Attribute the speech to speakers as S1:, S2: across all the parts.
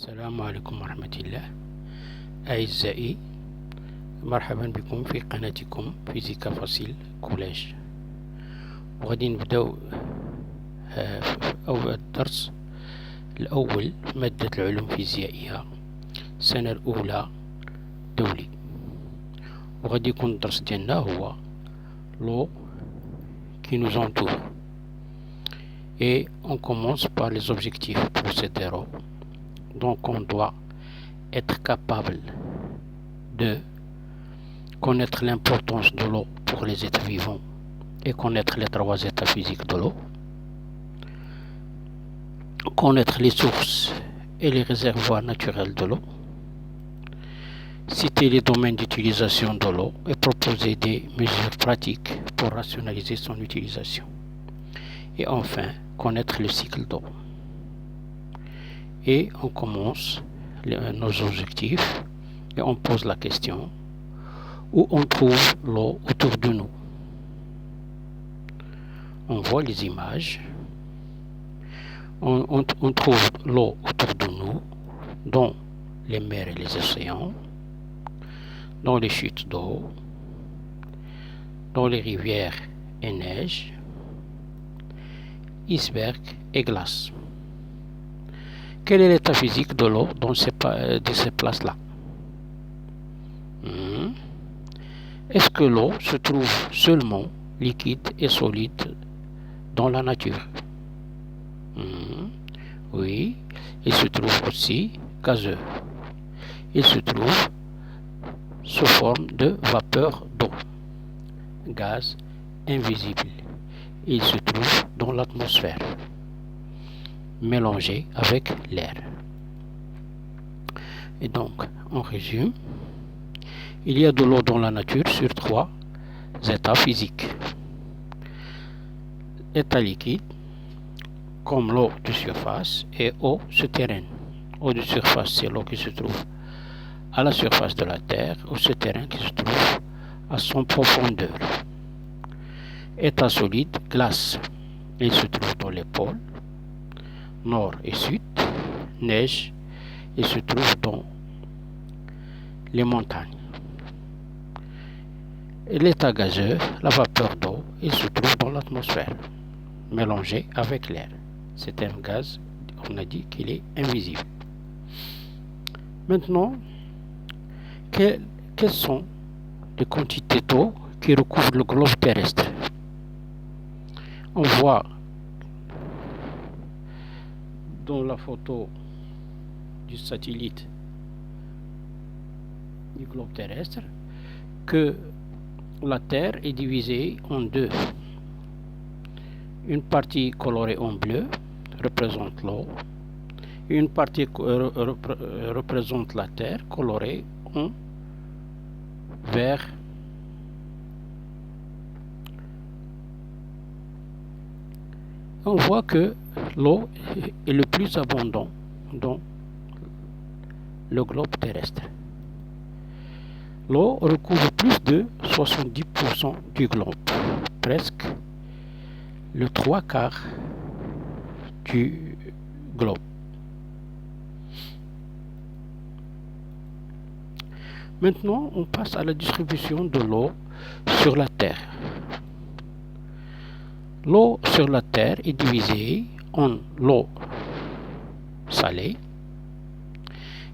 S1: السلام عليكم ورحمة الله. أعزائي، مرحبا بكم في قناتكم فيزيكا فصيل كوليج. وغادي نبداو أول الدرس الأول مادة العلوم الفيزيائية السنة الأولى دولي. وغادي يكون الدرس ديالنا هو l'eau qui nous entoure. Et on commence par les objectifs pour cette héros. Donc on doit être capable de connaître l'importance de l'eau pour les êtres vivants et connaître les trois états physiques de l'eau, connaître les sources et les réservoirs naturels de l'eau, citer les domaines d'utilisation de l'eau et proposer des mesures pratiques pour rationaliser son utilisation. Et enfin, connaître le cycle d'eau. Et on commence nos objectifs et on pose la question: où on trouve l'eau autour de nous? On voit les images. On trouve l'eau autour de nous dans les mers et les océans, dans les chutes d'eau, dans les rivières et neiges, icebergs et glaces. Quel est l'état physique de l'eau dans ces places-là? Est-ce que l'eau se trouve seulement liquide et solide dans la nature? Oui, il se trouve aussi gazeux. Il se trouve sous forme de vapeur d'eau, gaz invisible. Il se trouve dans l'atmosphère, mélangé avec l'air. Et donc, on résume. Il y a de l'eau dans la nature sur trois états physiques. État liquide, comme l'eau de surface, et eau souterraine. Eau de surface, c'est l'eau qui se trouve à la surface de la Terre, eau souterraine qui se trouve à son profondeur. État solide, glace. Il se trouve dans les pôles, nord et sud. Neige, il se trouve dans les montagnes. Et l'état gazeux, la vapeur d'eau, il se trouve dans l'atmosphère, mélangé avec l'air. C'est un gaz, on a dit qu'il est invisible. Maintenant, quelles sont les quantités d'eau qui recouvrent le globe terrestre? On voit dans la photo du satellite du globe terrestre que la Terre est divisée en deux. Une partie colorée en bleu représente l'eau, et une partie représente la Terre colorée en vert. On voit que l'eau est le plus abondant dans le globe terrestre. L'eau recouvre plus de 70% du globe, presque le 3/4 du globe. Maintenant, on passe à la distribution de l'eau sur la Terre. L'eau sur la Terre est divisée en l'eau salée.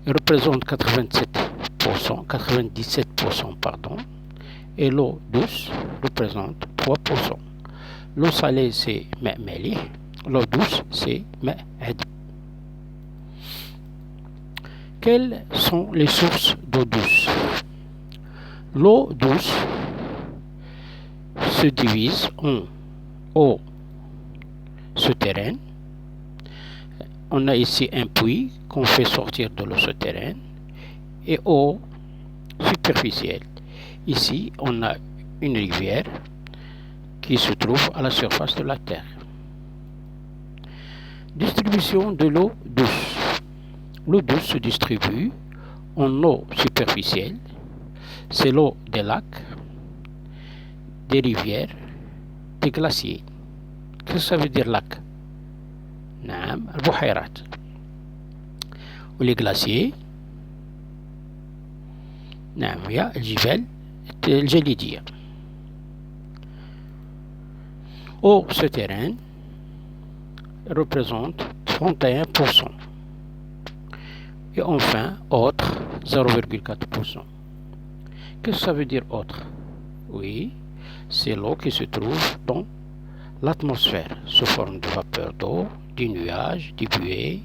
S1: Elle représente 97%, et l'eau douce représente 3%. L'eau salée, c'est ماء مالح. L'eau douce, c'est ماء عذب. Quelles sont les sources d'eau douce? L'eau douce se divise en eau souterraine. On a ici un puits qu'on fait sortir de l'eau souterraine, et eau superficielle. Ici, on a une rivière qui se trouve à la surface de la Terre. Distribution de l'eau douce. L'eau douce se distribue en eau superficielle. C'est l'eau des lacs, des rivières, des glaciers. Qu'est-ce que ça veut dire lac? نعم، البحيرات. les glaciers. نعم يا الجبال الجليدية. Eau souterraine représente 31%. Et enfin, autre, 0,4%. Qu'est-ce que ça veut dire autre? Oui, c'est l'eau qui se trouve dans l'atmosphère sous forme de vapeur d'eau, des nuages, des buées,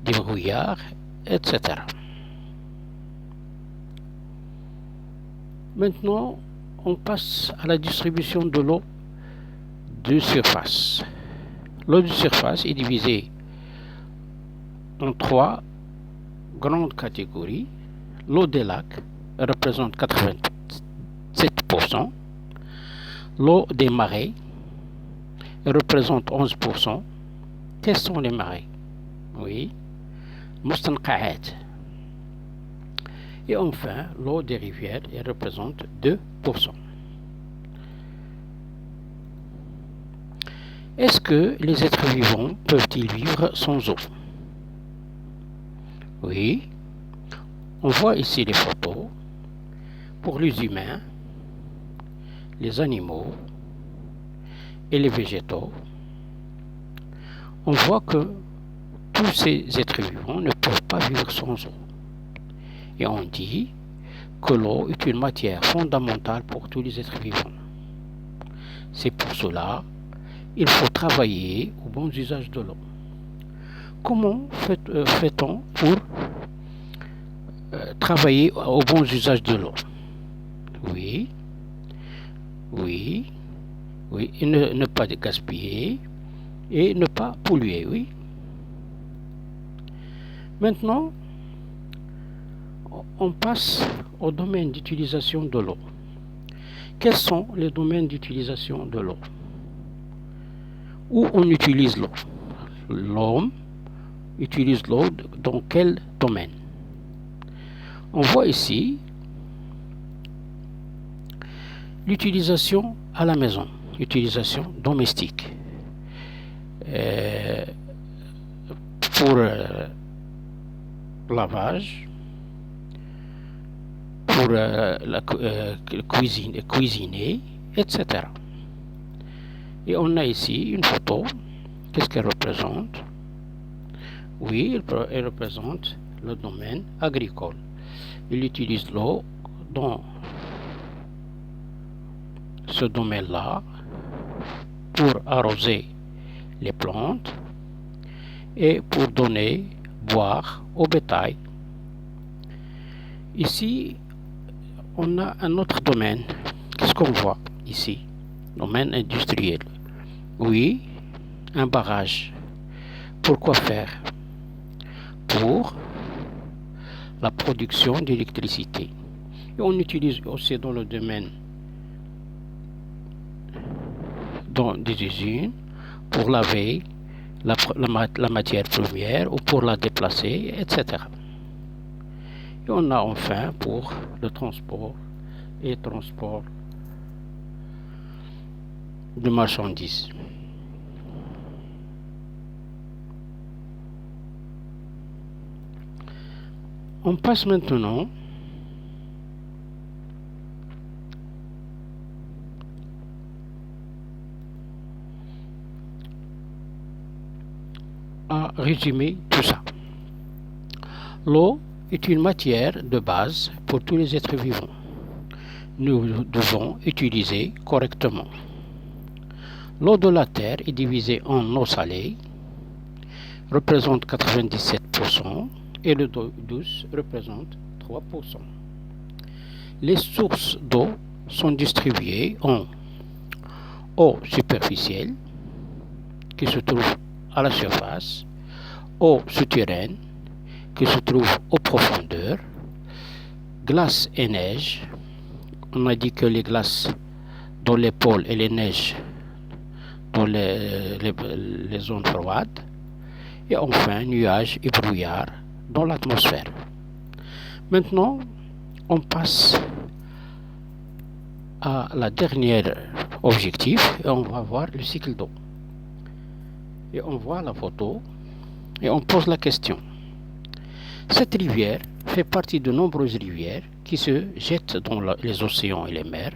S1: des brouillards, etc. Maintenant, on passe à la distribution de l'eau de surface. L'eau de surface est divisée en 3 grandes catégories. L'eau des lacs représente 87%. L'eau des marais représente 11%. Quels sont les marais? Oui, mustanqa'at. Et enfin, l'eau des rivières représente 2%. Est-ce que les êtres vivants peuvent-ils vivre sans eau? Oui, on voit ici les photos. Pour les humains, les animaux et les végétaux, on voit que tous ces êtres vivants ne peuvent pas vivre sans eau. Et on dit que l'eau est une matière fondamentale pour tous les êtres vivants. C'est pour cela qu'il faut travailler au bon usage de l'eau. Comment fait-on pour travailler au bon usage de l'eau? Oui, et ne pas gaspiller et ne pas polluer, oui. Maintenant, on passe au domaine d'utilisation de l'eau. Quels sont les domaines d'utilisation de l'eau? Où on utilise l'eau? L'homme utilise l'eau dans quel domaine? On voit ici l'utilisation à la maison, utilisation domestique. Pour lavage, pour cuisiner, etc. Et on a ici une photo. Qu'est-ce qu'elle représente? Oui, elle représente le domaine agricole. Il utilise l'eau dans ce domaine-là pour arroser les plantes et pour donner boire au bétail. Ici, on a un autre domaine. Qu'est-ce qu'on voit ici? Domaine industriel. Oui, un barrage. Pourquoi faire? Pour la production d'électricité. Et on utilise aussi dans le domaine dans des usines pour laver la matière première ou pour la déplacer, etc. Et on a enfin pour le transport et transport de marchandises. On passe maintenant à résumer tout ça. L'eau est une matière de base pour tous les êtres vivants. Nous devons utiliser correctement. L'eau de la terre est divisée en eau salée, représente 97%, et l'eau douce représente 3%. Les sources d'eau sont distribuées en eau superficielle, qui se trouve à la surface, eau souterraine, qui se trouve aux profondeurs, glace et neige. On a dit que les glaces dans les pôles et les neiges dans les zones froides, et enfin nuages et brouillards dans l'atmosphère. Maintenant, on passe à la dernière objectif et on va voir le cycle d'eau. Et on voit la photo et on pose la question. Cette rivière fait partie de nombreuses rivières qui se jettent dans les océans et les mers.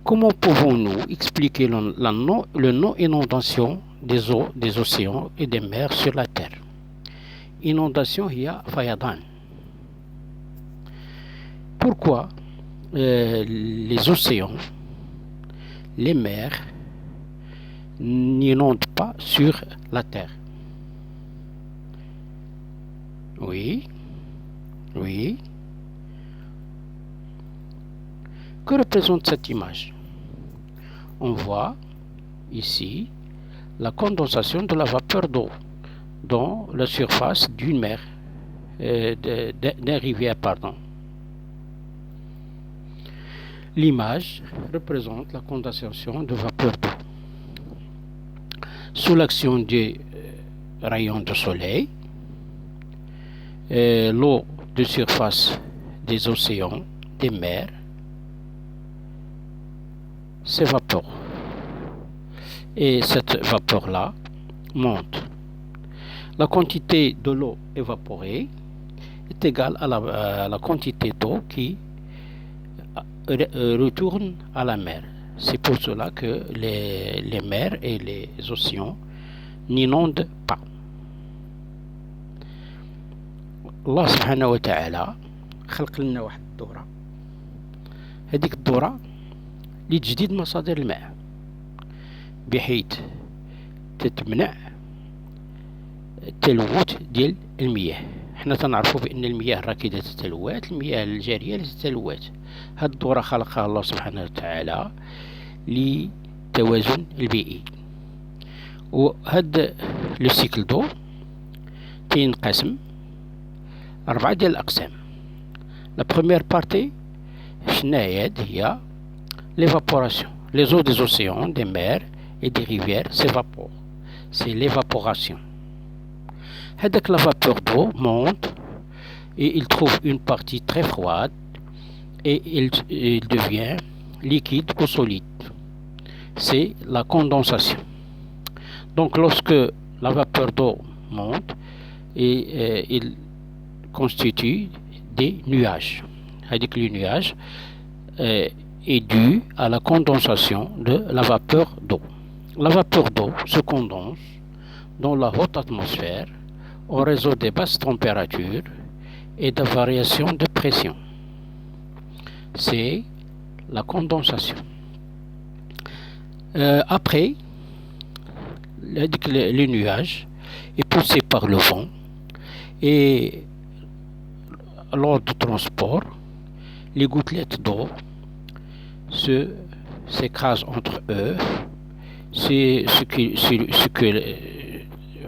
S1: Comment pouvons-nous expliquer le non-inondation des eaux des océans et des mers sur la Terre? Inondation هي فيضان. Pourquoi les océans, les mers n'inondent pas sur la Terre? Oui. Que représente cette image? On voit ici la condensation de la vapeur d'eau dans la surface d'une mer, d'une rivière, pardon. L'image représente la condensation de vapeur d'eau. Sous l'action des rayons de soleil, l'eau de surface des océans, des mers, s'évapore. Et cette vapeur-là monte. La quantité de l'eau évaporée est égale à la quantité d'eau qui retourne à la mer. C'est pour cela que les mers et les océans n'inondent pas. الله سبحانه وتعالى خلق لنا واحد الدورة. هذيك الدورة لتجديد مصادر الماء بحيث تتمنع التلوث ديال المياه. حنا تنعرفوا بأن المياه الراكدة تتلوث، المياه الجارية لا تتلوث. هاد الدورة خلقها الله سبحانه وتعالى للتوازن البيئي. وهاد لو سيكل دو تينقسم 4 ديال الأقسام. لا بروميير بارتي شناهي؟ هي l'évaporation. Les eaux des océans, des mers et des rivières s'évaporent. C'est l'évaporation. La vapeur d'eau monte et il trouve une partie très froide et il devient liquide ou solide. C'est la condensation. Donc lorsque la vapeur d'eau monte, il constitue des nuages. Les nuages est dû à la condensation de la vapeur d'eau. La vapeur d'eau se condense dans la haute atmosphère en raison des basses températures et de variations de pression. C'est la condensation. Après, le nuage est poussé par le vent et lors du transport, les gouttelettes d'eau s'écrasent entre eux. C'est ce qui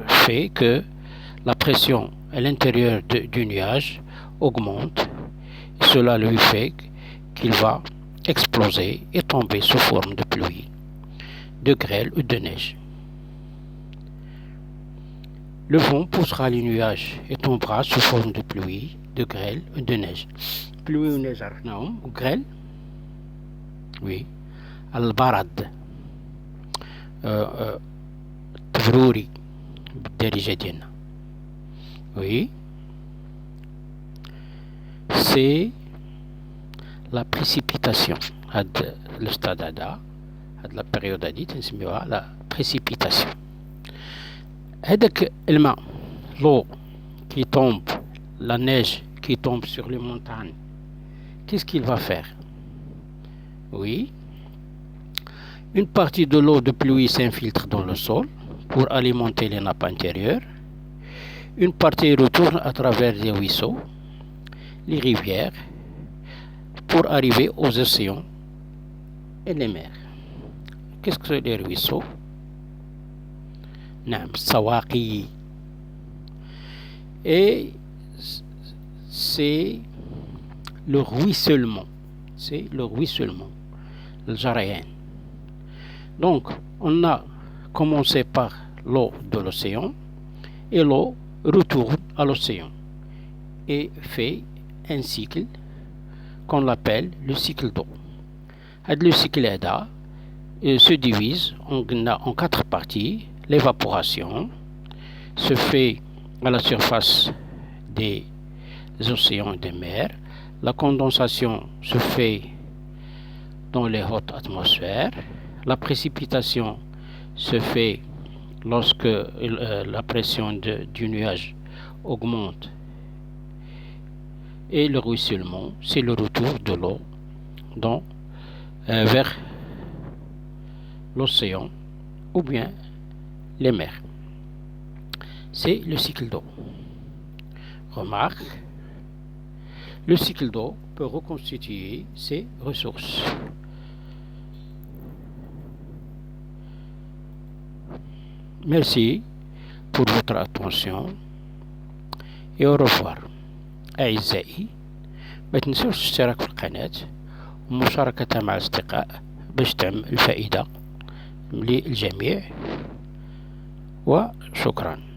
S1: fait que la pression à l'intérieur du nuage augmente. Cela lui fait qu'il va exploser et tomber sous forme de pluie, de grêle ou de neige. Le vent poussera les nuages et tombera sous forme de pluie, de grêle ou de neige. Pluie ou neige ou grêle. Oui. البرد تفروري بالدارجة ديالنا. Oui. C'est la précipitation. هاد الستاد هذا، هاد لا بيريود هادي تنسميوها لا précipitation. هذاك الماء، l'eau qui tombe, la neige qui tombe sur les montagnes, qu'est-ce qu'il va faire? Oui. Une partie de l'eau de pluie s'infiltre dans le sol pour alimenter les nappes intérieures. Une partie retourne à travers les ruisseaux, les rivières, pour arriver aux océans et les mers. Qu'est-ce que c'est les ruisseaux? Sawaqi. Et c'est le ruissellement. C'est le ruissellement. Le jarayan. Donc, on a commencé par l'eau de l'océan et l'eau retourne à l'océan et fait un cycle qu'on appelle le cycle d'eau. Le cycle se divise en 4 parties. L'évaporation se fait à la surface des océans et des mers. La condensation se fait dans les hautes atmosphères. La précipitation se fait lorsque la pression du nuage augmente. Et le ruissellement, c'est le retour de l'eau vers l'océan ou bien les mers. C'est le cycle d'eau. Remarque, le cycle d'eau peut reconstituer ses ressources. Merci pour votre attention et au revoir. أعزائي، ما تنسوش الاشتراك في القناة ومشاركتها مع الأصدقاء باش تعم الفائدة للجميع، وشكرا.